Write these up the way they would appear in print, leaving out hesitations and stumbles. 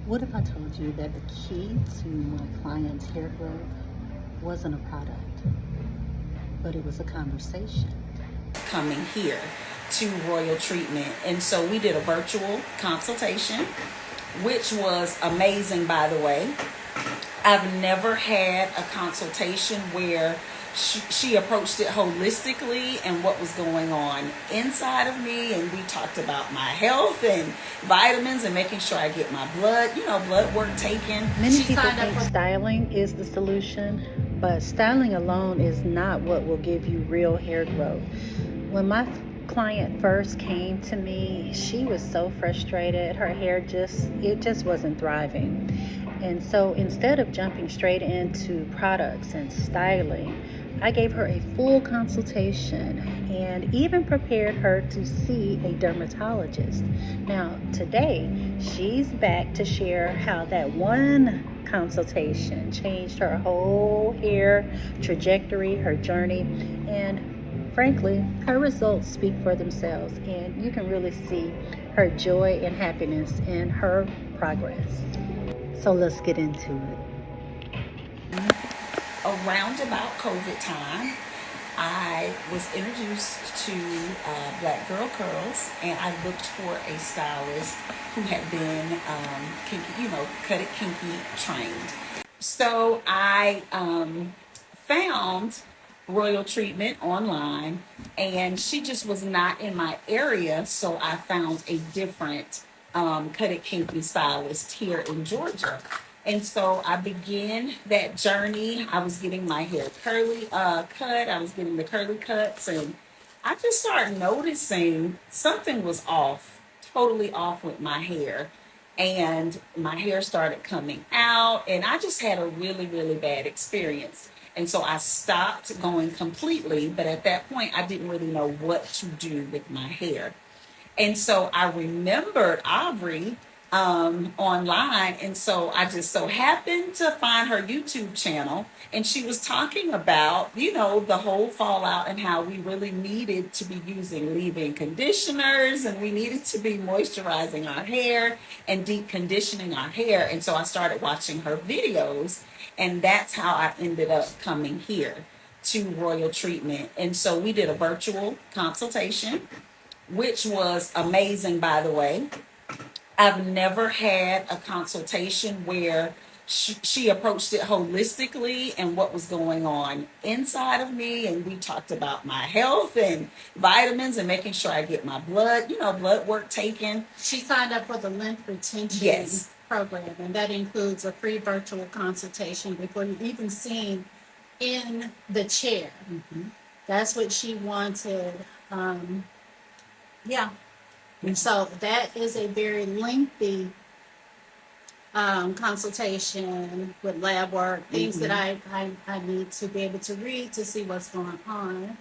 What if I told you that the key to my client's hair growth wasn't a product, but it was a conversation? Coming here to Royal Treatment. And so we did a virtual consultation, which was amazing, by the way. I've never had a consultation where she approached it holistically and what was going on inside of me, and we talked about my health and vitamins and making sure I get my blood work taken. Many people think styling is the solution, but styling alone is not what will give you real hair growth. When my client first came to me, she was so frustrated. Her hair just wasn't thriving. And so instead of jumping straight into products and styling, I gave her a full consultation and even prepared her to see a dermatologist. Now, today, she's back to share how that one consultation changed her whole hair trajectory, her journey, and frankly, her results speak for themselves, and you can really see her joy and happiness in her progress. So let's get into it. Around about COVID time, I was introduced to Black Girl Curls, and I looked for a stylist who had been cut it kinky trained. So I found Royal Treatment online, and she just was not in my area, so I found a different cut it kinky stylist here in Georgia. And so I began that journey. I was getting my hair curly cut. I was getting the curly cuts, and I just started noticing something was off, totally off with my hair. And my hair started coming out, and I just had a really, really bad experience. And so I stopped going completely, but at that point, I didn't really know what to do with my hair. And so I remembered Aubrey online. And so I just so happened to find her YouTube channel. And she was talking about, the whole fallout and how we really needed to be using leave-in conditioners, and we needed to be moisturizing our hair and deep conditioning our hair. And so I started watching her videos. And that's how I ended up coming here to Royal Treatment. And so we did a virtual consultation, which was amazing, by the way. I've never had a consultation where she approached it holistically and what was going on inside of me, and we talked about my health and vitamins and making sure I get my blood work taken. She signed up for the length retention program, and that includes a free virtual consultation before you even seen in the chair. Mm-hmm. That's what she wanted. And so that is a very lengthy consultation with lab work, things that I need to be able to read to see what's going on.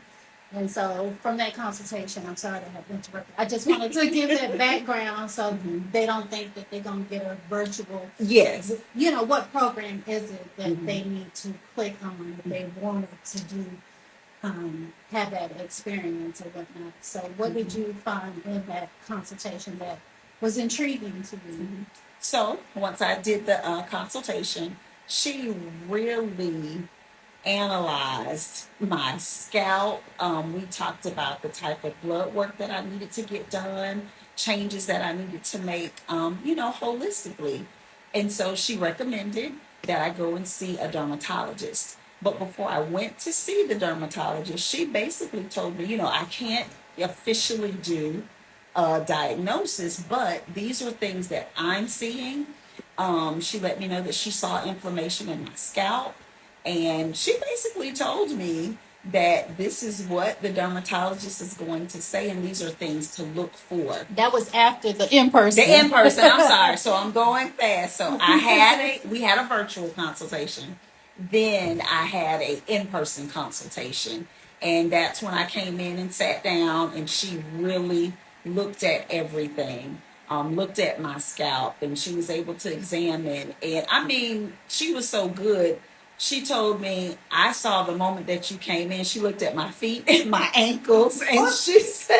And so from that consultation, I'm sorry to have interrupted. I just wanted to give that background so they don't think that they're going to get a virtual. Yes. What program is it that they need to click on if they wanted to do, have that experience or whatnot. So what did you find in that consultation that was intriguing to you? So once I did the consultation, she really analyzed my scalp. We talked about the type of blood work that I needed to get done, changes that I needed to make, holistically. And so she recommended that I go and see a dermatologist. But before I went to see the dermatologist, she basically told me, I can't officially do a diagnosis, but these are things that I'm seeing. She let me know that she saw inflammation in my scalp. And she basically told me that this is what the dermatologist is going to say, and these are things to look for. That was after the in-person. The in-person, I'm sorry. So I'm going fast. So we had a virtual consultation. Then I had a in-person consultation. And that's when I came in and sat down, and she really looked at everything. Looked at my scalp, and she was able to examine. And she was so good. She told me, I saw the moment that you came in, she looked at my feet and my ankles, and she said,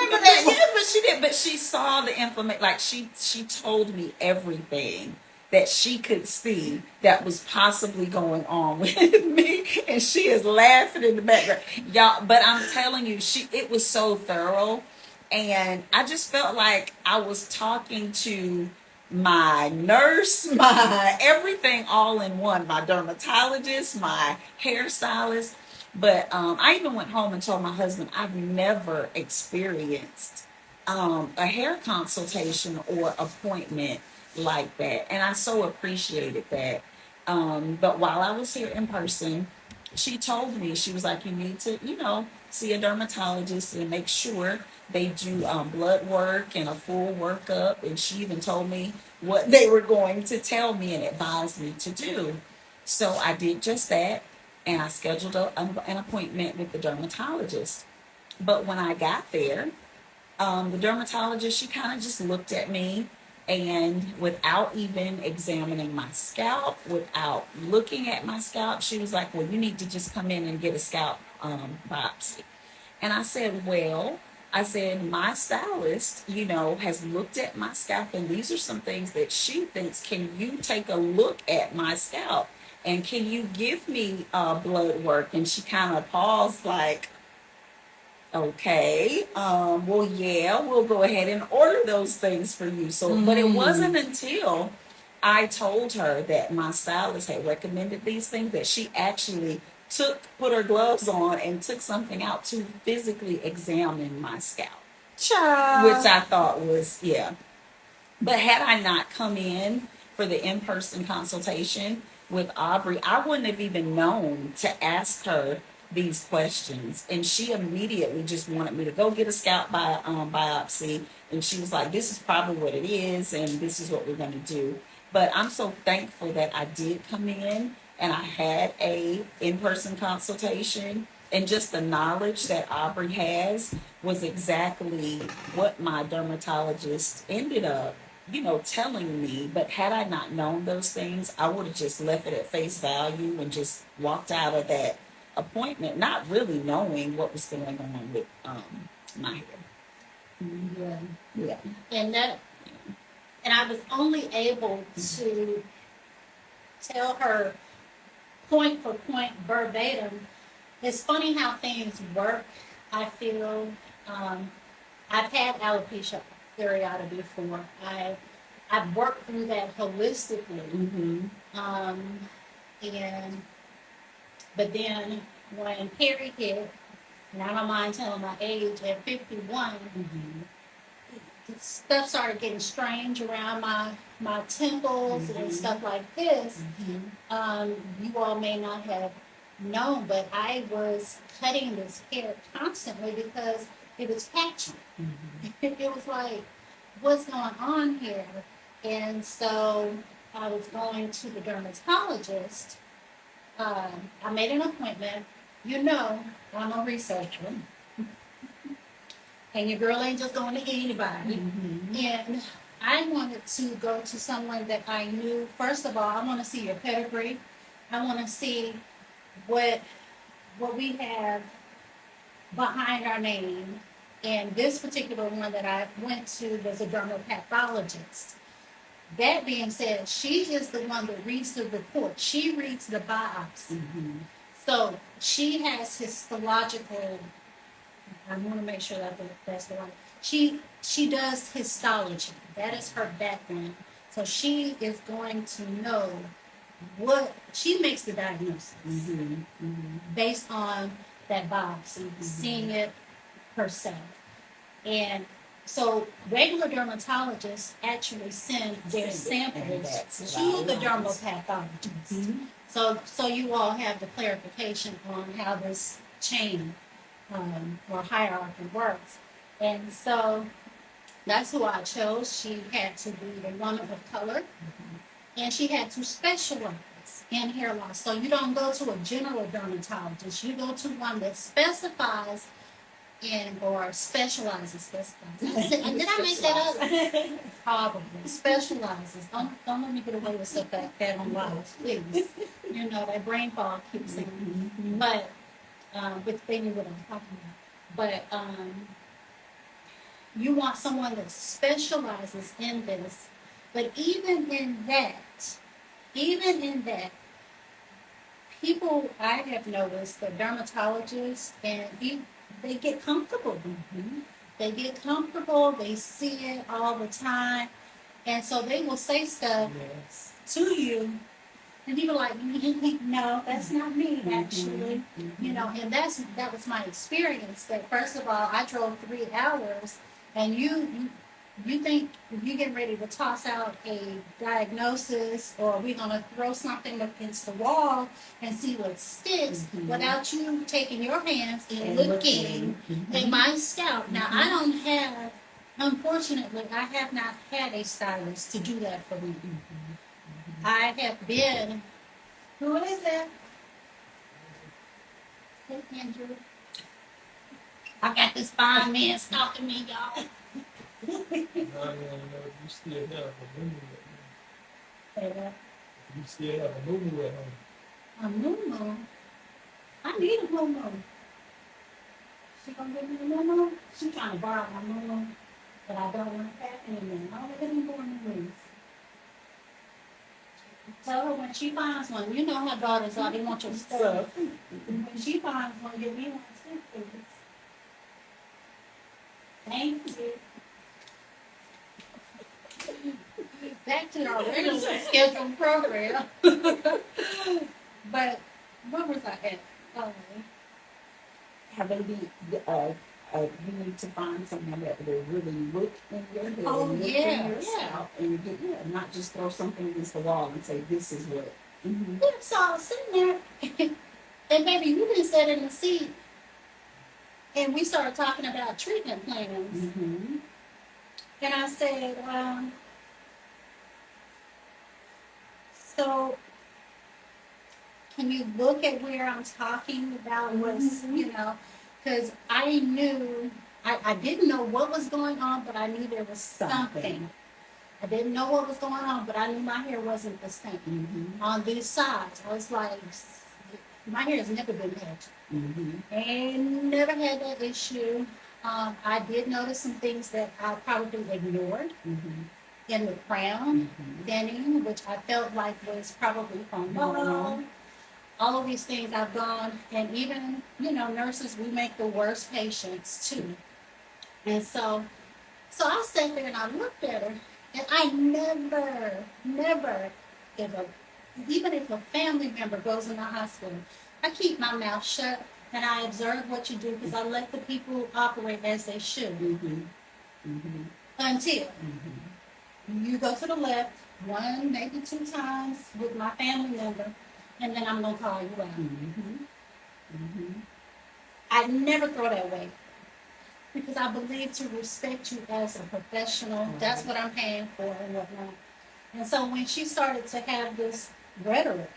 remember that. Yeah, but she did. But she saw the information. Like she told me everything that she could see that was possibly going on with me, and she is laughing in the background, y'all. But I'm telling you, it was so thorough, and I just felt like I was talking to my nurse, my everything all in one, my dermatologist, my hairstylist. But I even went home and told my husband I've never experienced a hair consultation or appointment like that. And I so appreciated that. But while I was here in person, she told me, she was like, you need to, see a dermatologist and make sure they do blood work and a full workup. And she even told me what they were going to tell me and advise me to do. So I did just that. And I scheduled an appointment with the dermatologist. But when I got there, the dermatologist, she kind of just looked at me, and without even examining my scalp, without looking at my scalp, she was like, well, you need to just come in and get a scalp biopsy. And I said, well, my stylist, has looked at my scalp, and these are some things that she thinks, can you take a look at my scalp? And can you give me blood work? And she kind of paused like, okay, well, yeah, we'll go ahead and order those things for you. So, but it wasn't until I told her that my stylist had recommended these things that she actually put her gloves on and took something out to physically examine my scalp. Child. Which I thought was, yeah. But had I not come in for the in-person consultation with Aubrey, I wouldn't have even known to ask her these questions. And she immediately just wanted me to go get a scalp biopsy. And she was like, this is probably what it is, and this is what we're going to do. But I'm so thankful that I did come in and I had a in-person consultation. And just the knowledge that Aubrey has was exactly what my dermatologist ended up, telling me. But had I not known those things, I would have just left it at face value and just walked out of that appointment, not really knowing what was going on with my hair. Yeah. And I was only able to tell her point for point verbatim. It's funny how things work. I feel I've had alopecia areata before. I've worked through that holistically. But then when Perry hit, and I don't mind telling my age, at 51, stuff started getting strange around my temples and stuff like this. You all may not have known, but I was cutting this hair constantly because it was patchy. It was like, what's going on here? And so I was going to the dermatologist. I made an appointment. I'm a researcher. And your girl ain't just going to anybody. And I wanted to go to someone that I knew. First of all, I want to see your pedigree. I want to see what we have behind our name. And this particular one that I went to was a dermapathologist. That being said, she is the one that reads the report. She reads the biopsy. So she has histological. I want to make sure that's the one. She does histology. That is her background. So she is going to know what she makes the diagnosis based on that biopsy, seeing it herself. And so regular dermatologists actually send their samples to the dermapathologist. So you all have the clarification on how this chain or hierarchy works. And so that's who I chose. She had to be a woman of color, and she had to specialize in hair loss. So you don't go to a general dermatologist. You go to one that specifies or specializes. Did I make that up? Probably. Specializes. Don't let me get away with stuff like that on live, please. That brain fog keeps saying. But, with thinking what I'm talking about. But, You want someone that specializes in this. But even in that, people I have noticed, the dermatologists, and they get comfortable. Mm-hmm. They get comfortable. They see it all the time, and so they will say stuff Yes. to you, and you were like, no, that's not me, actually. Mm-hmm. You know, and that was my experience. That first of all, I drove 3 hours, and you think you get ready to toss out a diagnosis, or we're gonna throw something against the wall and see what sticks, without you taking your hands and looking at my scalp. Now, I don't have, unfortunately, I have not had a stylist to do that for me. I have been. Who is that? Hey, Andrew. I got this fine man stalking me, y'all. I don't know if you still have a moo Say that. You still have a moo at home. A moo. I need a moo. She gonna give me a moo? She trying to borrow my moo, but I don't want to pack anymore. I don't let him go in the rooms. Tell her when she finds one, you know how daughters are, they want your stuff. When she finds one, give me one too, please. Thank you. Back to our regular scheduled program. But what was I at? Have they been, you need to find someone that will really look in your head, Oh, look yeah, in your scalp, and not just throw something against the wall and say, this is what. Mm-hmm. Yeah, so I was sitting there, and baby, you didn't sit in the seat, and we started talking about treatment plans. Mm-hmm. And I said, so can you look at where I'm talking about what's, because I knew, I didn't know what was going on, but I knew there was something. I didn't know what was going on, but I knew my hair wasn't the same. On these sides, I was like, my hair has never been patchy. And never had that issue. I did notice some things that I probably ignored in the crown thinning, which I felt like was probably hormonal. All of these things I've gone, and even, nurses, we make the worst patients too. And so I sat there and I looked at her, and I never, even if a family member goes in the hospital, I keep my mouth shut and I observe what you do, because I let the people operate as they should. Until you go to the left, 1, maybe 2 times with my family member, and then I'm going to call you out. I never throw that away, because I believe to respect you as a professional. That's what I'm paying for and whatnot. And so when she started to have this rhetoric,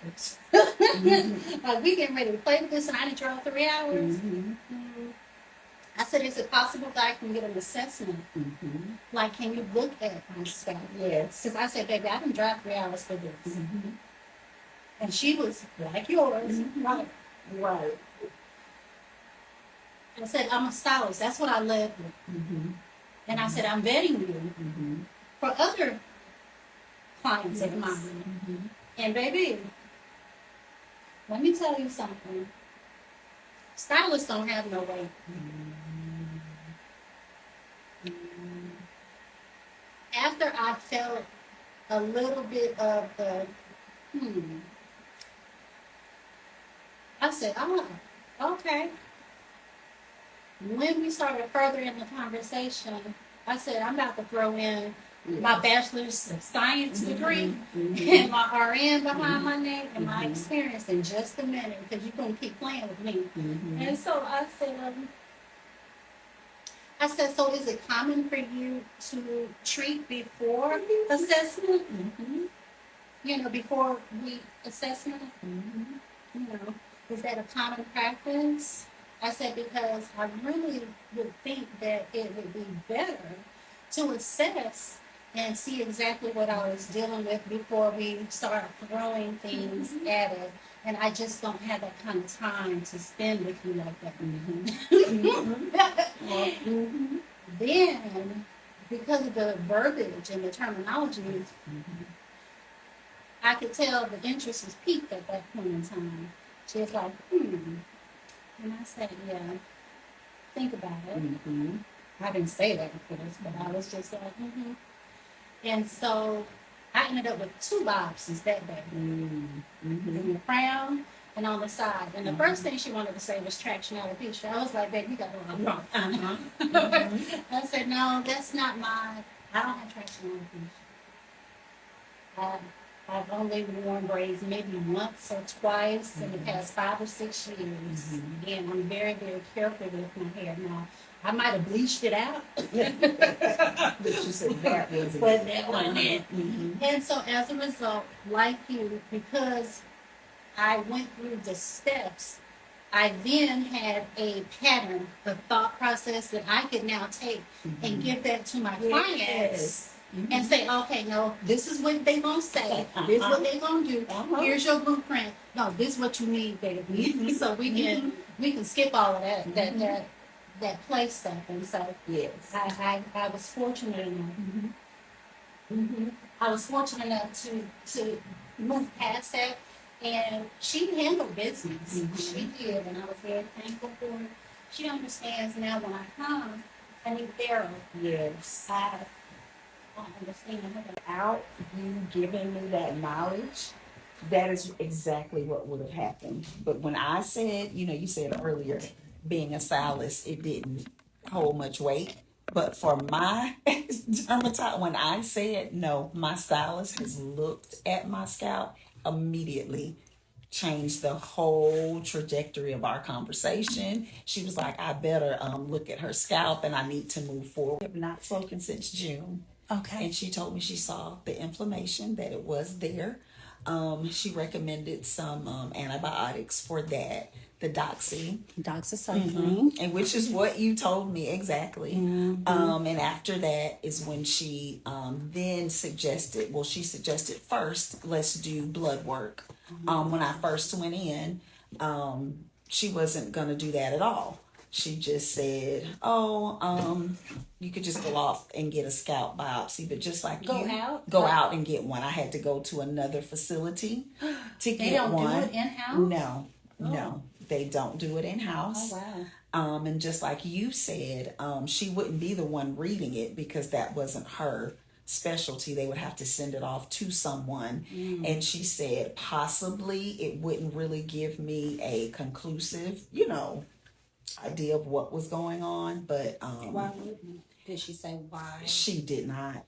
like, we getting ready to play with this, and I didn't drove 3 hours. I said, is it possible that I can get an assessment? Like, can you look at my scalp? Yes. Because I said, baby, I didn't drive 3 hours for this. And she was like yours, right. I said, I'm a stylist. That's what I led with. And I said, I'm vetting you for other clients of mine. And baby, let me tell you something. Stylists don't have no weight. After I felt a little bit of the, I said, oh, okay. When we started further in the conversation, I said, I'm about to throw in my bachelor's of science degree and my RN behind my name and my experience in just a minute, because you're going to keep playing with me. And so I said, so is it common for you to treat before assessment? Before we assessment? Is that a common practice? I said, because I really would think that it would be better to assess and see exactly what I was dealing with before we start throwing things at it. And I just don't have that kind of time to spend with you like that. then, because of the verbiage and the terminology, I could tell the interest was peaked at that point in time. She was like, and I said, yeah, think about it. I didn't say that, of course, but I was just like, And so I ended up with 2 biopsies that day, in the crown and on the side. And the first thing she wanted to say was traction alopecia. I was like, babe, you got it all wrong. I said, no, that's not mine. I don't have traction alopecia. I've only worn braids maybe once or twice in the past 5 or 6 years. And I'm very, very careful with my hair now. I might have bleached it out. But you said that wasn't But that wasn't it. And so as a result, like you, because I went through the steps, I then had a pattern of thought process that I could now take and give that to my clients and say, okay, no, this is what they gonna say. This is what they gonna do. Here's your blueprint. No, this is what you need, baby. So we can skip all of that play stuff. And so I was fortunate enough. I was fortunate enough to move past that. And she handled business. She did, and I was very thankful for it. She understands now when I come, I need therapy. Yes. I understand her. Without you giving me that knowledge, that is exactly what would have happened. But when I said, you said earlier, being a stylist, it didn't hold much weight. But for my dermatologist, when I said no, my stylist has looked at my scalp, immediately changed the whole trajectory of our conversation. She was like, I better look at her scalp and I need to move forward. We have not spoken since June. Okay. And she told me she saw the inflammation, that it was there. She recommended some antibiotics for that, the doxycycline. and which is what you told me exactly. And after that is when she then suggested, she suggested first, let's do blood work. When I first went in, she wasn't going to do that at all. She just said, you could just go off and get a scalp biopsy, but just like Go out and get one. I had to go to another facility to They get don't one. do it in-house? No, they don't do it in-house. Oh, wow. And just like you said, she wouldn't be the one reading it because that wasn't her specialty. They would have to send it off to someone. And she said possibly it wouldn't really give me a conclusive, idea of what was going on. But Why wouldn't? Did she say why? she did not.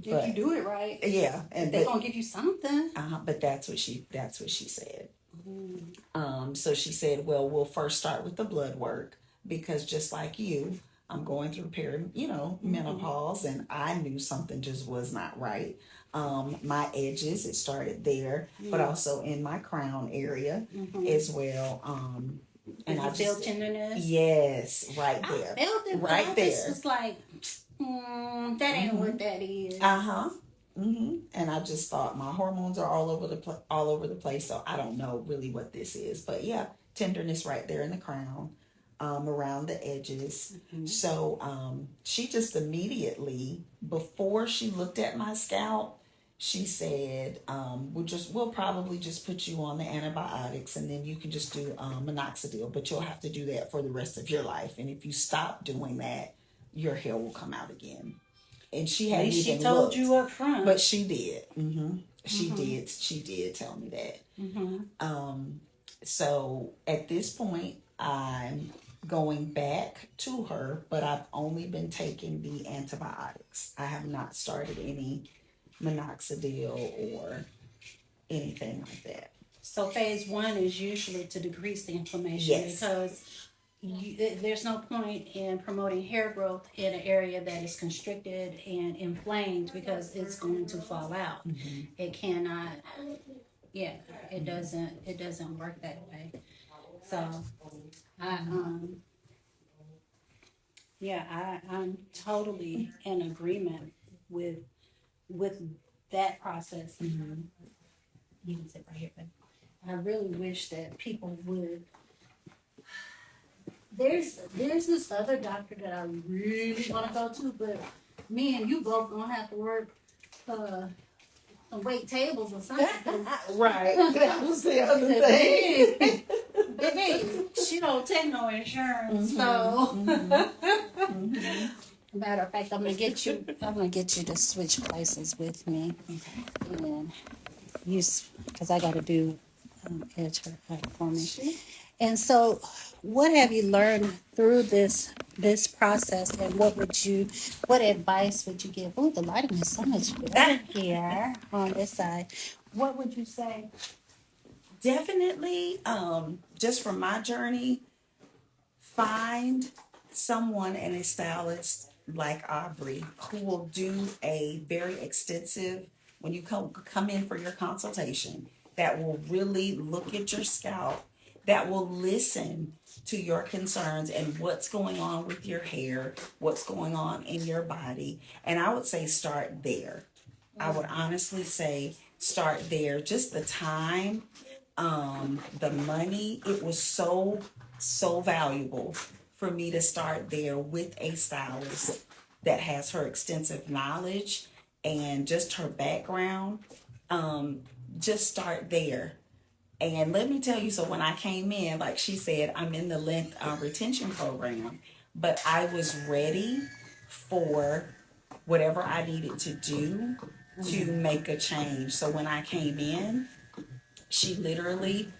If you do it right, Yeah, and they're gonna give you something. but that's what she said. So she said, well, we'll first start with the blood work because just like you, I'm going through menopause, and I knew something just was not right. My edges, it started there, but also in my crown area as well. And I feel tenderness. Yes, right there. I felt it, right but there. I just was like, that ain't what that is. And I just thought my hormones are all over the place, so I don't know really what this is. But yeah, tenderness right there in the crown, around the edges. So she just immediately, before she looked at my scalp, she said, we'll probably just put you on the antibiotics, and then you can just do minoxidil, but you'll have to do that for the rest of your life. And if you stop doing that, your hair will come out again. And she hadn't even She told looked, you up front. but she did. She did. She did tell me that. So at this point, I'm going back to her, but I've only been taking the antibiotics. I have not started any minoxidil or anything like that. So phase 1 is usually to decrease the inflammation because there's no point in promoting hair growth in an area that is constricted and inflamed because it's going to fall out. It cannot. Yeah, it doesn't work that way. So I'm totally in agreement with that process. You can sit right here, but I really wish that people would there's this other doctor that I really want to go to, but me and you both gonna have to work some wait tables or something. Right. That was the other thing. Baby, she don't take no insurance, so. Matter of fact, I'm gonna get you to switch places with me, and use because I got to do edge her out for me. And so, what have you learned through this process, and what advice would you give? Oh, the lighting is so much better here on this side. What would you say? Definitely, just from my journey, find someone and a stylist like Aubrey who will do a very extensive, when you come in for your consultation, that will really look at your scalp, that will listen to your concerns and what's going on with your hair, what's going on in your body. And I would say start there. I would honestly say start there. Just the time, the money, it was so valuable for me to start there with a stylist that has her extensive knowledge and just her background. Just start there. And let me tell you, so when I came in, like she said, I'm in the length retention program, but I was ready for whatever I needed to do to make a change. So when I came in, she literally,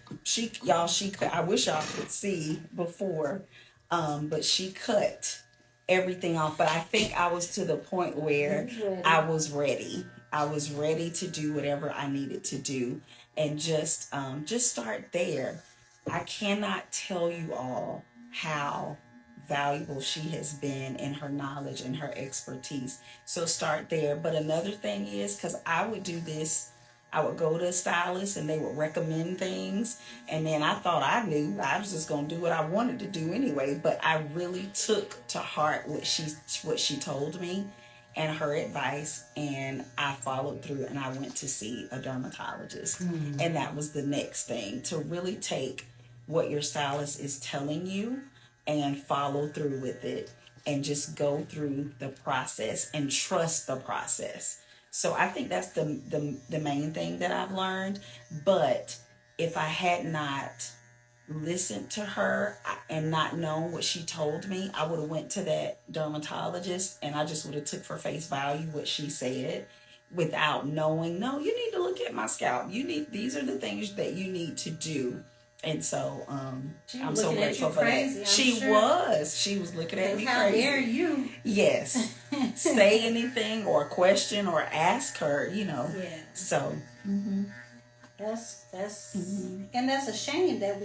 I wish y'all could see before, but she cut everything off. But I think I was to the point where I was ready. I was ready to do whatever I needed to do, and just start there. I cannot tell you all how valuable she has been in her knowledge and her expertise. So start there. But another thing is, because I would do this, I would go to a stylist and they would recommend things. And then I thought I knew I was just going to do what I wanted to do anyway. But I really took to heart what she told me and her advice. And I followed through and I went to see a dermatologist. And that was the next thing, to really take what your stylist is telling you and follow through with it and just go through the process and trust the process. So I think that's the main thing that I've learned. But if I had not listened to her and not known what she told me, I would have went to that dermatologist and I just would have took for face value what she said without knowing, no, you need to look at my scalp. These are the things that you need to do. And so I'm so grateful for that. She was looking at me crazy. How dare you? Yes. Say anything or question or ask her, Yeah. So. That's and that's a shame that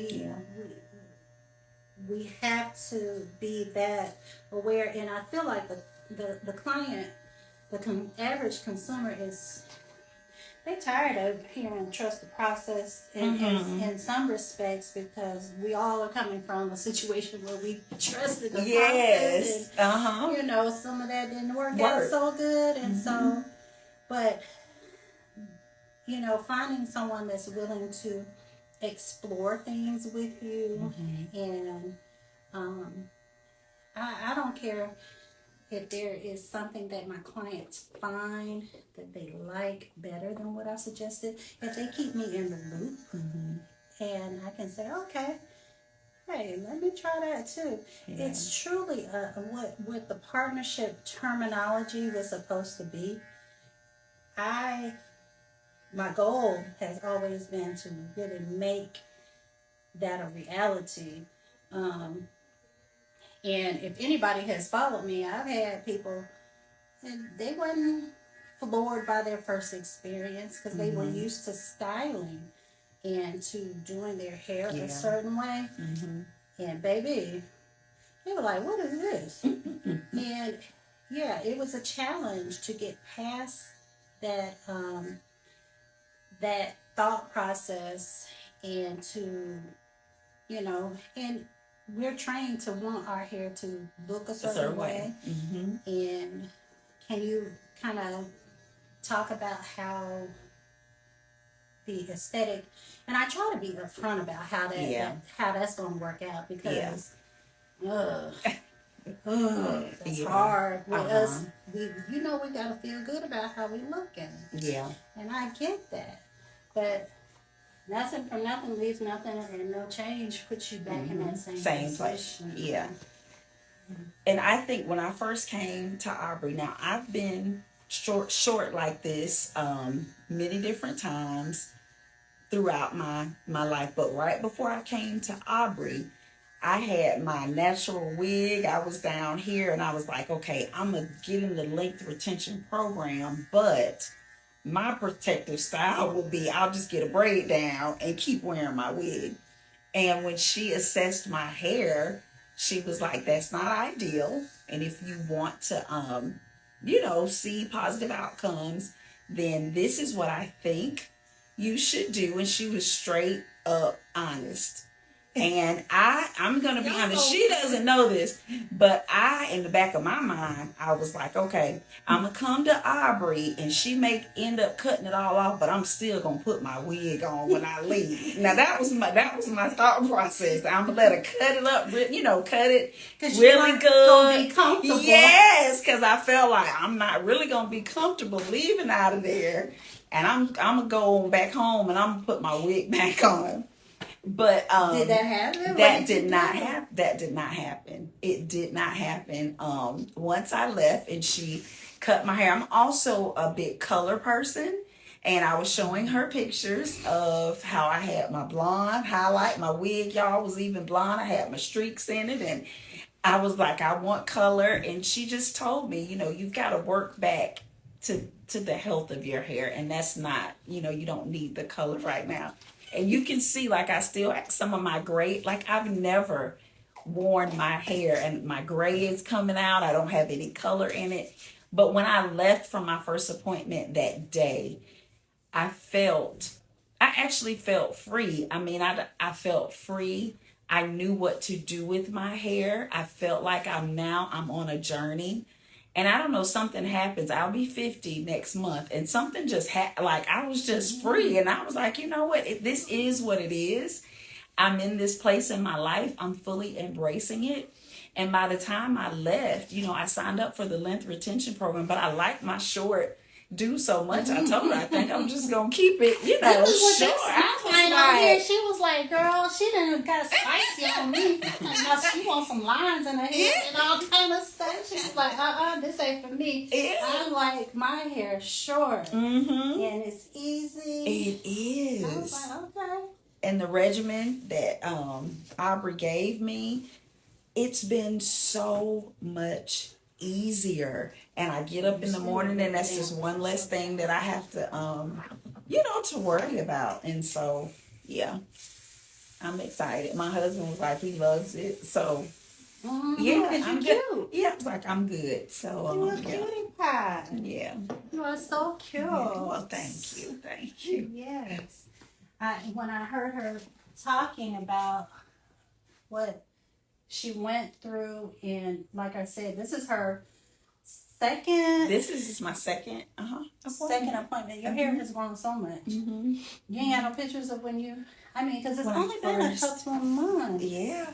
we have to be that aware. And I feel like the client, average consumer they tired of hearing trust the process in some respects, because we all are coming from a situation where we trusted the process. And, some of that didn't work out so good. And so, but, finding someone that's willing to explore things with you. And I don't care if there is something that my clients find that they like better than what I suggested, if they keep me in the loop, and I can say, okay, hey, let me try that too. Yeah. It's truly what the partnership terminology was supposed to be. My goal has always been to really make that a reality. And if anybody has followed me, I've had people, and they wasn't floored by their first experience because they were used to styling and to doing their hair a certain way. And baby, they were like, what is this? And it was a challenge to get past that that thought process, and to, and we're trained to want our hair to look a certain way. And can you kind of talk about how the aesthetic, and I try to be upfront about how that's going to work out, because Ugh. That's Yeah. hard with Uh-huh. us. We gotta feel good about how we looking, Yeah. and I get that. But nothing from nothing leaves nothing, and no change puts you back in that same place. position. Yeah. And I think when I first came to Aubrey, now I've been short like this many different times throughout my life, but right before I came to Aubrey, I had my natural wig. I was down here and I was like, okay, I'm gonna get in the length retention program, but my protective style will be I'll just get a braid down and keep wearing my wig. And when she assessed my hair, she was like, that's not ideal. And if you want to, see positive outcomes, then this is what I think you should do. And she was straight up honest. And I'm going to be honest, she doesn't know this, but in the back of my mind, I was like, okay, I'm going to come to Aubrey and she may end up cutting it all off, but I'm still going to put my wig on when I leave. Now that was my thought process. I'm going to let her cut it up, cut it really good. Gonna be comfortable. Yes, because I felt like I'm not really going to be comfortable leaving out of there. And I'm going to go back home and I'm going to put my wig back on. But did that happen? That did not happen. That did not happen. It did not happen. Once I left and she cut my hair. I'm also a big color person, and I was showing her pictures of how I had my blonde highlight. My wig, y'all, was even blonde. I had my streaks in it, and I was like, I want color. And she just told me, you've got to work back to the health of your hair, and that's not, you don't need the color right now. And you can see, like, I still have some of my gray, like, I've never worn my hair and my gray is coming out. I don't have any color in it. But when I left from my first appointment that day, I actually felt free. I mean, I felt free. I knew what to do with my hair. I felt like I'm on a journey. And I don't know, something happens. I'll be 50 next month. And something just like I was just free. And I was like, you know what? This is what it is. I'm in this place in my life. I'm fully embracing it. And by the time I left, I signed up for the length retention program. But I like my short do so much. I told her, I think I'm just going to keep it, short. She was like, girl, she done got spicy on me. Now she wants some lines in her hair and all kind of stuff. She was like, this ain't for me. Yeah. I like my hair short. Mm-hmm. And it's easy. It is. I was like, okay. And the regimen that Aubrey gave me, it's been so much easier. And I get up in the morning and that's just one less thing that I have to to worry about. And so yeah, I'm excited. My husband was like, he loves it. So yeah, I'm good. Yeah, I was like, I'm good. So you're a cutie pie. Yeah. You are so cute. Yeah, well, thank you. Yes. When I heard her talking about what she went through, and like I said, this is her second. This is my second. Second appointment. Your hair has grown so much. Mm-hmm. You ain't got no pictures of when you. I mean, because it's only been a couple of months. Yeah.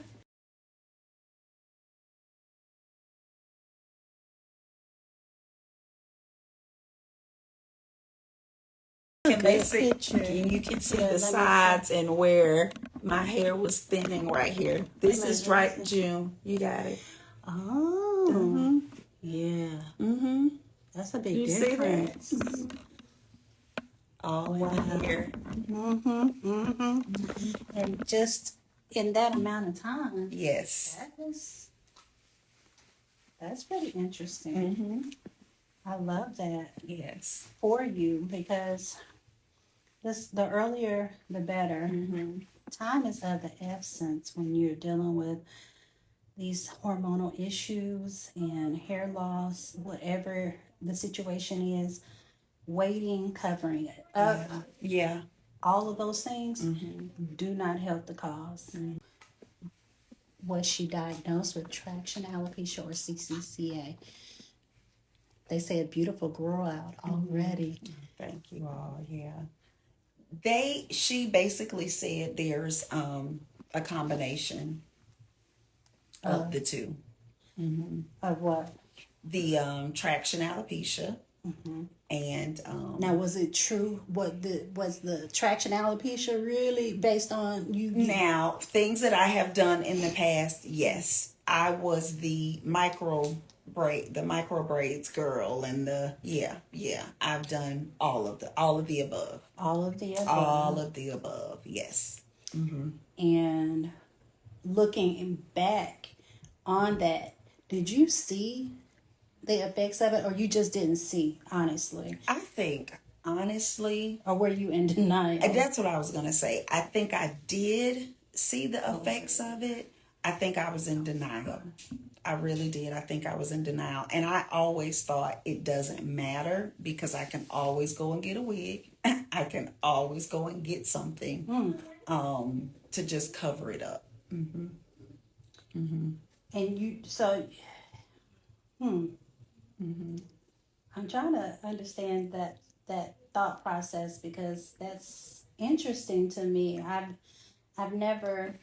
You can see the sides and where my hair was thinning right here. This is right June. You got it. Oh. Mm-hmm. Yeah. Mm-hmm. That's a big difference. See that? All in here. Mm-hmm. Mm-hmm. And just in that amount of time. Yes. That's pretty interesting. Mm-hmm. I love that. Yes. For you, because the earlier the better. Mm-hmm. Time is of the essence when you're dealing with these hormonal issues and hair loss, whatever the situation is, waiting, covering it up. Yeah. All of those things do not help the cause. Mm-hmm. Was she diagnosed with traction alopecia or CCCA? They say a beautiful grow out already. Thank you all. Yeah. She basically said there's a combination of the two. Of what? The traction alopecia. And Now, was it true? Was the traction alopecia really based on you? now, things that I have done in the past, yes, I was the micro braids girl, and I've done all of the above. All of the above. All of the above, yes. And looking back on that, did you see the effects of it, or you just didn't see, honestly? I think, honestly, Or were you in denial? that's what I was going to say. I think I did see the effects of it. I think I was in denial. I really did. I think I was in denial. And I always thought it doesn't matter because I can always go and get a wig. I can always go and get something to just cover it up. And you, so, I'm trying to understand that thought process, because that's interesting to me. I've never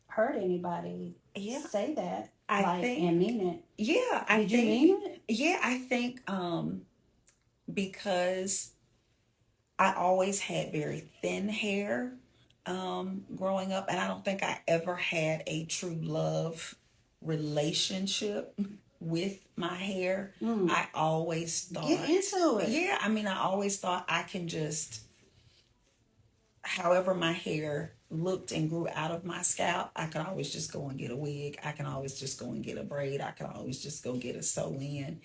heard anybody say that and mean it. Yeah, Did you mean it? Yeah, I think because I always had very thin hair growing up, and I don't think I ever had a true love relationship with my hair. I always thought, Get into it. yeah, I mean, I always thought I can just, however my hair looked and grew out of my scalp, I could always just go and get a wig. I can always just go and get a braid. I can always just go get a sew-in.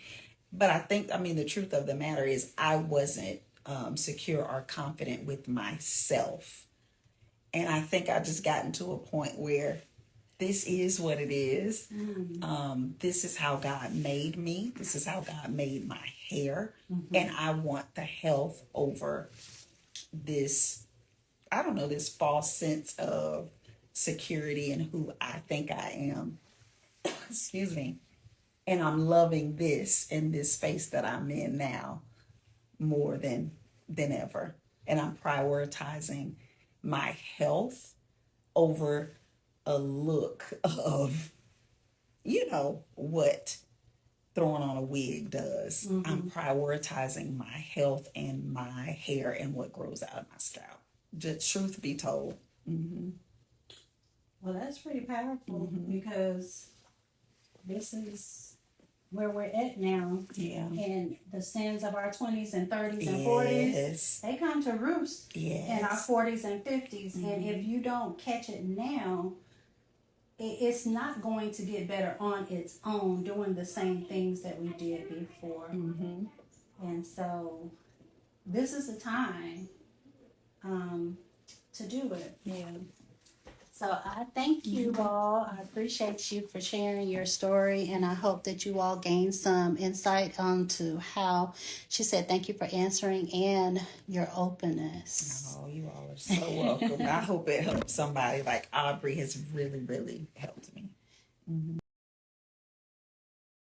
But I think, I mean, the truth of the matter is I wasn't secure or confident with myself. And I think I just gotten to a point where this is what it is. This is how God made me. This is how God made my hair. And I want the health over this, I don't know, this false sense of security in who I think I am. Excuse me. And I'm loving this in this space that I'm in now more than ever. And I'm prioritizing my health over a look of, you know, what throwing on a wig does. I'm prioritizing my health and my hair and what grows out of my scalp. Just truth be told. Well, that's pretty powerful, because this is where we're at now. Yeah. And the sins of our 20s and 30s and 40s, Yes. they come to roost Yes. in our 40s and 50s. And if you don't catch it now, it's not going to get better on its own doing the same things that we did before. And so this is the time to do it. Yeah. So I thank you all. I appreciate you for sharing your story, and I hope that you all gain some insight onto how, she said, thank you for answering and your openness. Oh, you all are so welcome. I hope it helps somebody. Like Aubrey has really, really helped me.